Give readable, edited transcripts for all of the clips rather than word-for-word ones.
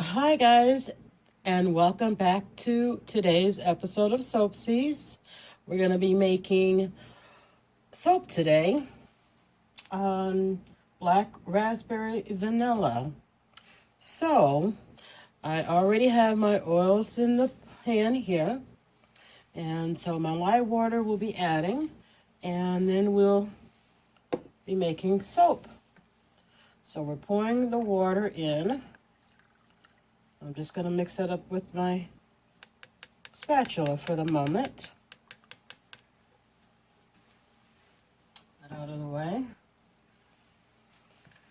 Hi, guys, and welcome back to today's episode of Soapzies. We're going to be making soap today on black raspberry vanilla. So, I already have my oils in the pan here, and so my lye water will be adding, and then we'll be making soap. So, we're pouring the water in. I'm just going to mix it up with my spatula for the moment. That out of the way.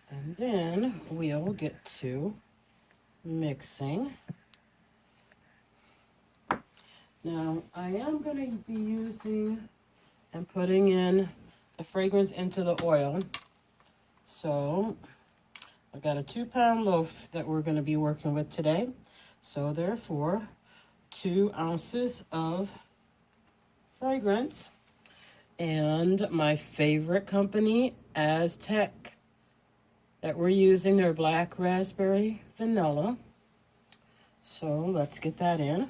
And then we'll get to mixing. Now, I am going to be using and putting in the fragrance into the oil. So, I've got a 2-pound loaf that we're going to be working with today. So, therefore, 2 ounces of fragrance. And my favorite company, Aztec, that we're using, their black raspberry vanilla. So let's get that in.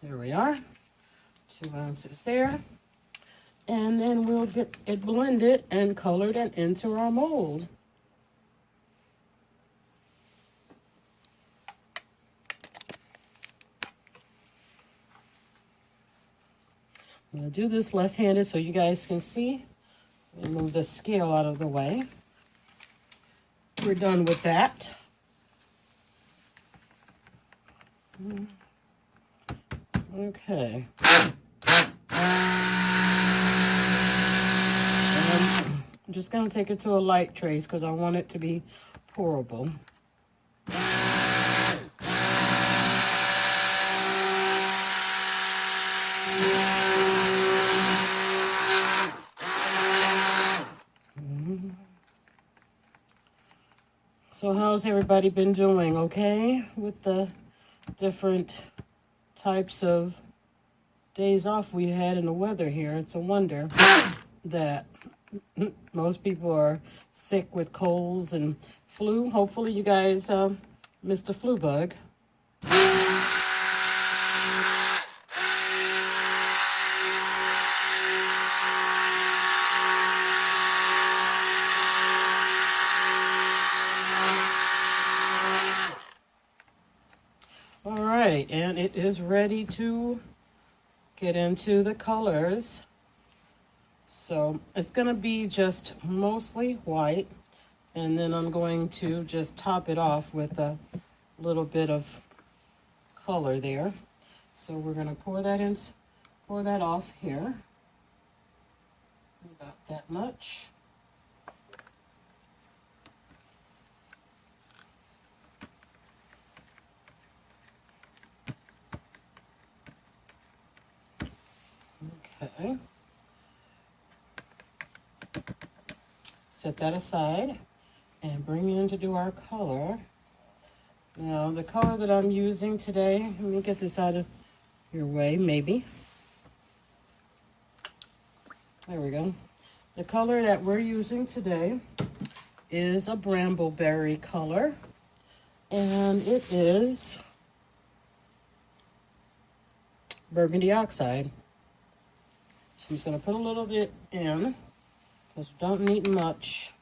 There we are, 2 ounces there. And then we'll get it blended and colored and into our mold. I'm going to do this left-handed so you guys can see. And move the scale out of the way. We're done with that. Okay. I'm just going to take it to a light trace because I want it to be pourable. So how's everybody been doing? Okay with the different types of days off we had in the weather here? It's a wonder that most people are sick with colds and flu. Hopefully you guys missed the flu bug. All right, and it is ready to get into the colors. So it's going to be just mostly white, and then I'm going to just top it off with a little bit of color there. So we're going to pour that off here. About that much. Okay. Set that aside and bring in to do our color. Now, the color that I'm using today, let me get this out of your way, maybe. There we go. The color that we're using today is a brambleberry color, and it is burgundy oxide. So I'm just going to put a little bit in because we don't need much.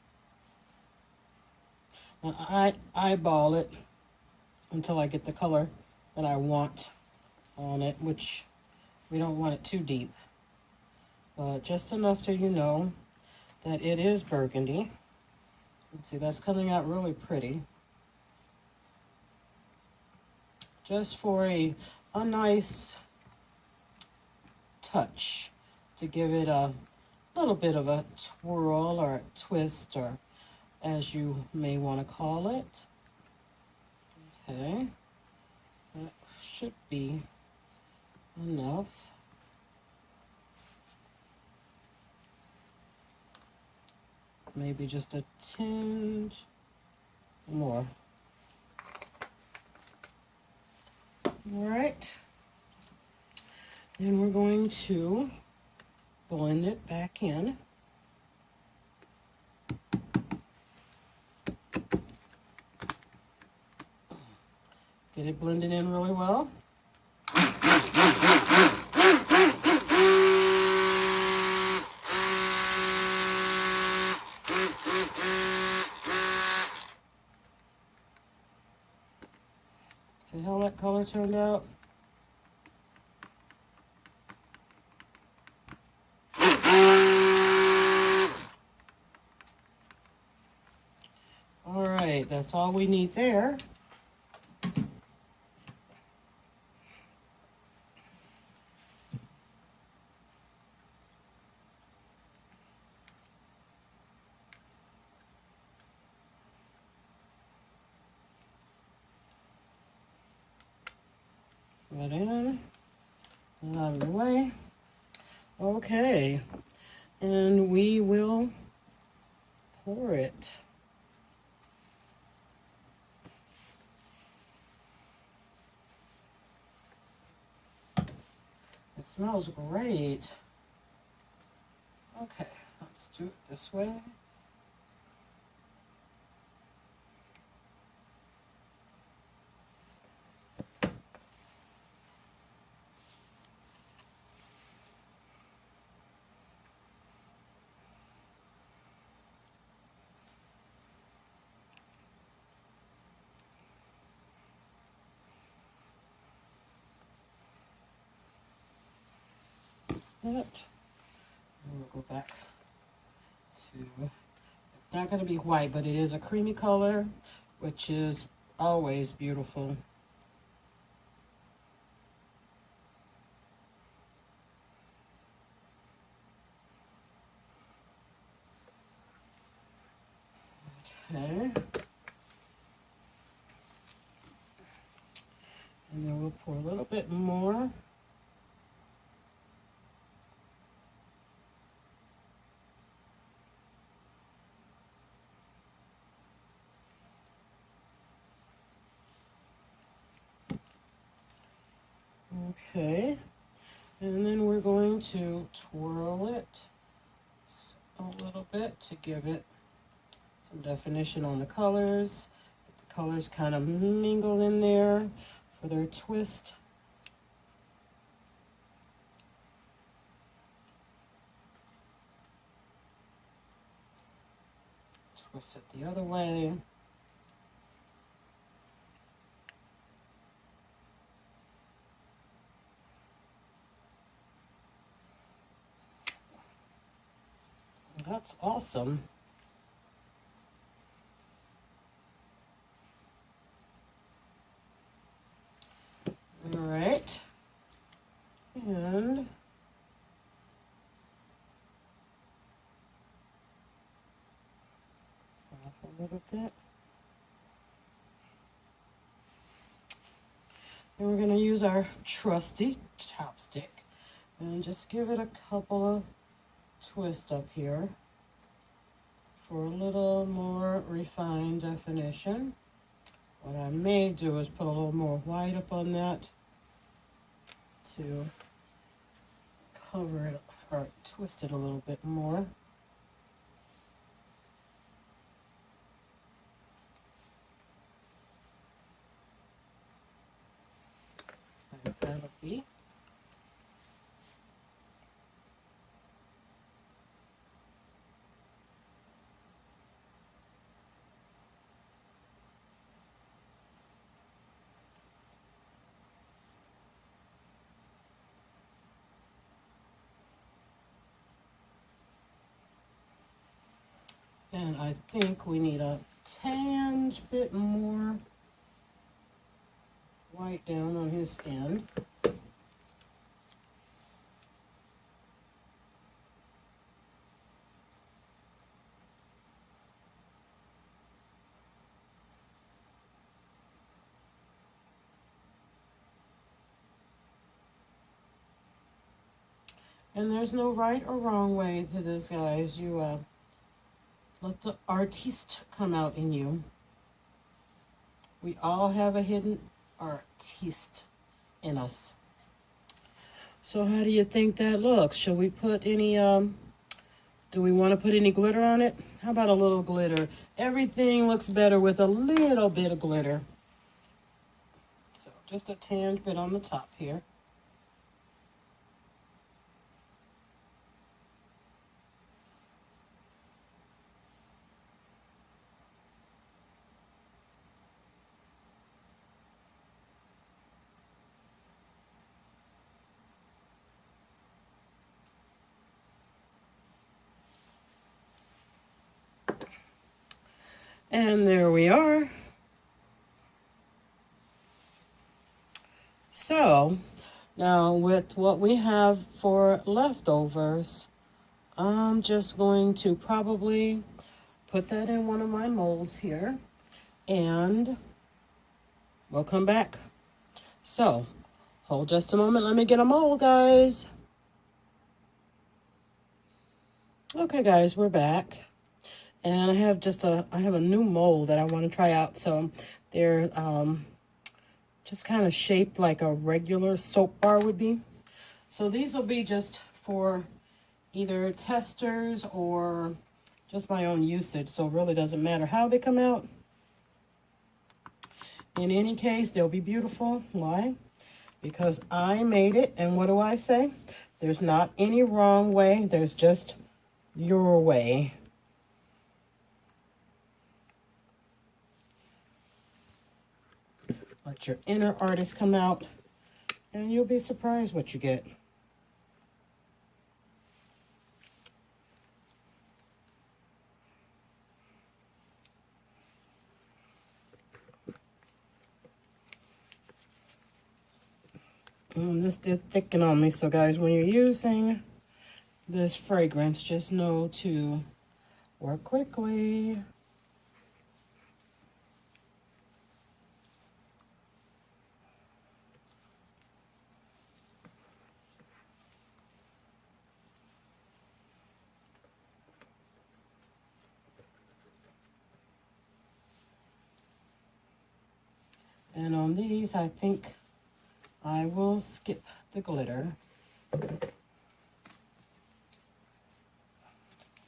Now, I eyeball it until I get the color that I want on it, which we don't want it too deep. But just enough to know that it is burgundy. Let's see, that's coming out really pretty. Just for a nice touch to give it a little bit of a twirl or a twist, or as you may want to call it. Okay, that should be enough. Maybe just a tinge more. All right. Then we're going to blend it back in. Get it blended in really well. See how that color turned out? All right, that's all we need there. That in, and out of the way. Okay, and we will pour it. It smells great. Okay, let's do it this way. It. And we'll go back to, it's not going to be white, but it is a creamy color, which is always beautiful. Okay. And then we'll pour a little bit more. Okay, and then we're going to twirl it a little bit to give it some definition on the colors. Get the colors kind of mingled in there for their twist. Twist it the other way. That's awesome. All right. And off a little bit. And we're going to use our trusty chopstick and just give it a couple of twists up here for a little more refined definition. What I may do is put a little more white up on that to cover it or twist it a little bit more. And that'll be. And I think we need a tinge bit more white down on his end. And there's no right or wrong way to this, guys. You let the artiste come out in you. We all have a hidden artiste in us. So how do you think that looks? Should we put any, do we want to put any glitter on it? How about a little glitter? Everything looks better with a little bit of glitter. So just a tan bit on the top here. And there we are. So now with what we have for leftovers, I'm just going to probably put that in one of my molds here and we'll come back. So hold just a moment. Let me get a mold, guys. Okay, guys, we're back. And I have a new mold that I want to try out. So they're just kind of shaped like a regular soap bar would be. So these will be just for either testers or just my own usage. So it really doesn't matter how they come out. In any case, they'll be beautiful. Why? Because I made it. And what do I say? There's not any wrong way. There's just your way. Let your inner artist come out, and you'll be surprised what you get. This did thicken on me, so guys, when you're using this fragrance, just know to work quickly. And on these, I think I will skip the glitter.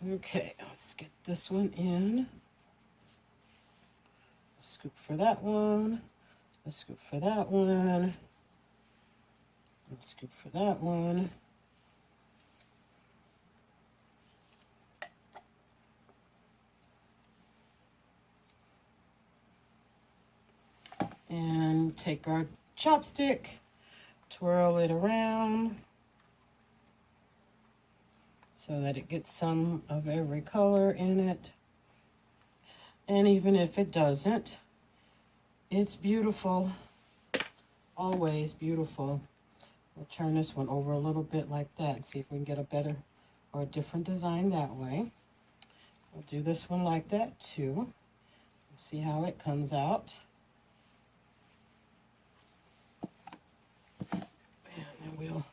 Okay, let's get this one in. A scoop for that one. A scoop for that one. A scoop for that one. And take our chopstick, twirl it around so that it gets some of every color in it. And even if it doesn't, it's beautiful, always beautiful. We'll turn this one over a little bit like that and see if we can get a better or a different design that way. We'll do this one like that too. See how it comes out. And then we'll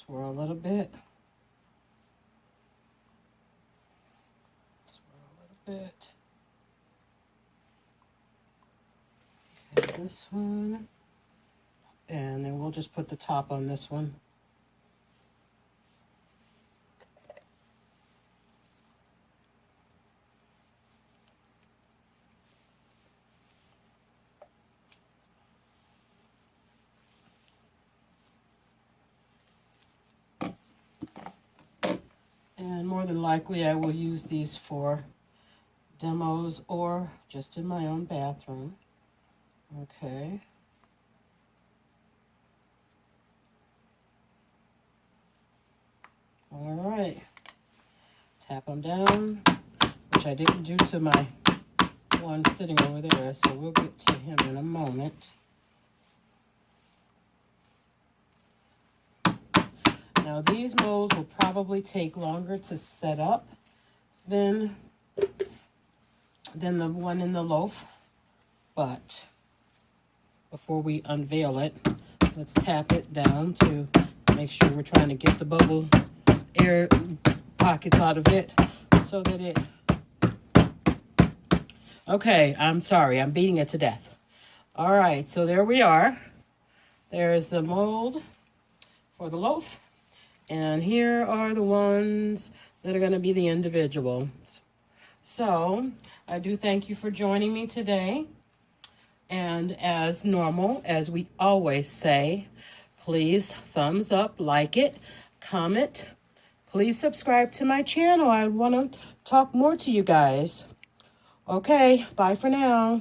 swirl a little bit. Swirl a little bit. Okay, this one. And then we'll just put the top on this one. And more than likely I will use these for demos or just in my own bathroom. Okay. All right. Tap them down, which I didn't do to my one sitting over there, so we'll get to him in a moment. Now these molds will probably take longer to set up than the one in the loaf, but before we unveil it, let's tap it down to make sure we're trying to get the bubble air pockets out of it so that it... Okay, I'm sorry, I'm beating it to death. All right, so there we are. There's the mold for the loaf. And here are the ones that are going to be the individuals. So I do thank you for joining me today. And as normal, as we always say, please thumbs up, like it, comment. Please subscribe to my channel. I want to talk more to you guys. Okay, bye for now.